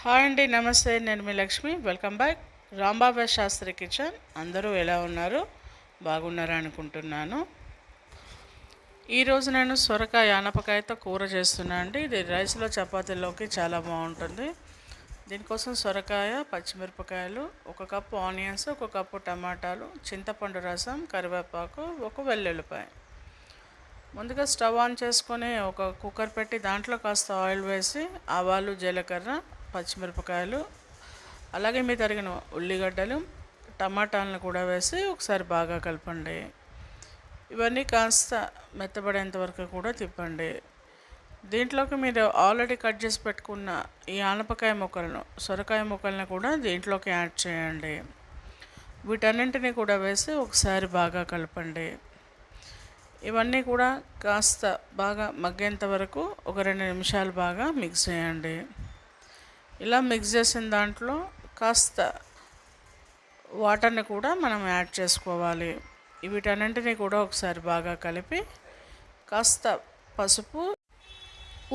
Hi అండి, నమస్తే. నేను మీ Lakshmi. Welcome back Rambaba Shastri kitchen. అందరూ ఎలా ఉన్నారు? బాగున్నారా అనుకుంటున్నాను. ఈరోజు నేను సొరకాయ ఆనపకాయతో కూర చేస్తున్నా అండి. ఇది రైస్లో చపాతీలోకి చాలా బాగుంటుంది. దీనికోసం సొరకాయ, పచ్చిమిరపకాయలు, ఒక కప్పు ఆనియన్స్, ఒక కప్పు టమాటాలు, చింతపండు రసం, కరివేపాకు, ఒక వెల్లుల్లిపాయ. ముందుగా స్టవ్ ఆన్ చేసుకొని ఒక కుక్కర్ పెట్టి దాంట్లో కాస్త ఆయిల్ వేసి ఆవాలు, జీలకర్ర, పచ్చిమిరపకాయలు, అలాగే మీ తరిగిన ఉల్లిగడ్డలు, టమాటాలను కూడా వేసి ఒకసారి బాగా కలపండి. ఇవన్నీ కాస్త మెత్తబడేంత వరకు కూడా తిప్పండి. దీంట్లోకి మీరు ఆల్రెడీ కట్ చేసి పెట్టుకున్న ఈ ఆనపకాయ ముక్కలను, సొరకాయ ముక్కలను కూడా దీంట్లోకి యాడ్ చేయండి. వీటన్నింటినీ కూడా వేసి ఒకసారి బాగా కలపండి. ఇవన్నీ కూడా కాస్త బాగా మగ్గేంత వరకు ఒక 2 నిమిషాలు బాగా మిక్స్ చేయండి. ఇలా మిక్స్ చేసిన దాంట్లో కాస్త వాటర్ని కూడా మనం యాడ్ చేసుకోవాలి. వీటన్నింటినీ కూడా ఒకసారి బాగా కలిపి కాస్త పసుపు,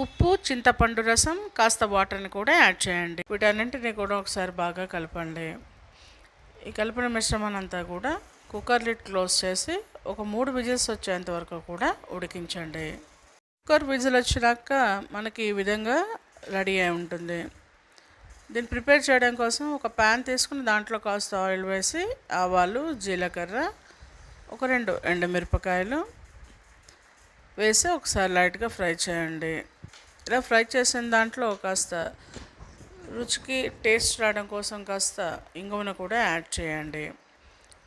ఉప్పు, చింతపండు రసం, కాస్త వాటర్ని కూడా యాడ్ చేయండి. వీటన్నింటినీ కూడా ఒకసారి బాగా కలపండి. ఈ కలిపిన మిశ్రమాన్నంతా కూడా కుక్కర్ లిడ్ క్లోజ్ చేసి ఒక 3 విజిల్స్ వచ్చేంత వరకు కూడా ఉడికించండి. కుక్కర్ విజిల్ వచ్చినాక మనకి ఈ విధంగా రెడీ అయి ఉంటుంది. దీన్ని ప్రిపేర్ చేయడం కోసం ఒక ప్యాన్ తీసుకుని దాంట్లో కాస్త ఆయిల్ వేసి ఆవాలు, జీలకర్ర, ఒక 2 ఎండుమిరపకాయలు వేసి ఒకసారి లైట్గా ఫ్రై చేయండి. ఇలా ఫ్రై చేసిన దాంట్లో కాస్త రుచికి టేస్ట్ రావడం కోసం కాస్త ఇంగువను కూడా యాడ్ చేయండి.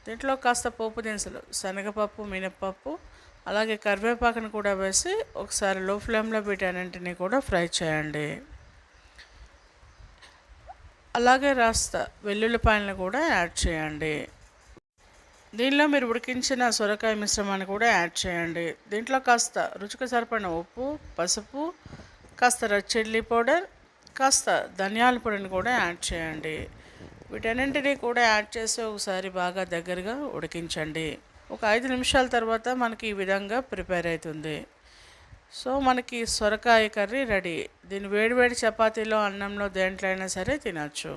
దీంట్లో కాస్త పోపు దినుసులు, శనగపప్పు, మినప్పప్పు, అలాగే కరివేపాకును కూడా వేసి ఒకసారి లో ఫ్లేమ్లో వీటన్నింటినీ కూడా ఫ్రై చేయండి. అలాగే రాస్త వెల్లుల్లిపాయలను కూడా యాడ్ చేయండి. దీనిలో మీరు ఉడికించిన సొరకాయ మిశ్రమాన్ని కూడా యాడ్ చేయండి. దీంట్లో కాస్త రుచికి సరిపడిన ఉప్పు, పసుపు, కాస్త రెడ్ చిల్లీ పౌడర్, కాస్త ధనియాల పొడిని కూడా యాడ్ చేయండి. వీటన్నింటినీ కూడా యాడ్ చేసి ఒకసారి బాగా దగ్గరగా ఉడికించండి. ఒక 5 నిమిషాల తర్వాత మనకి ఈ విధంగా ప్రిపేర్ అవుతుంది. సో మనకి సొరకాయ కర్రీ రెడీ. దీన్ని వేడివేడి చపాతీలో, అన్నంలో, దేంట్లో అయినా సరే తినచ్చు.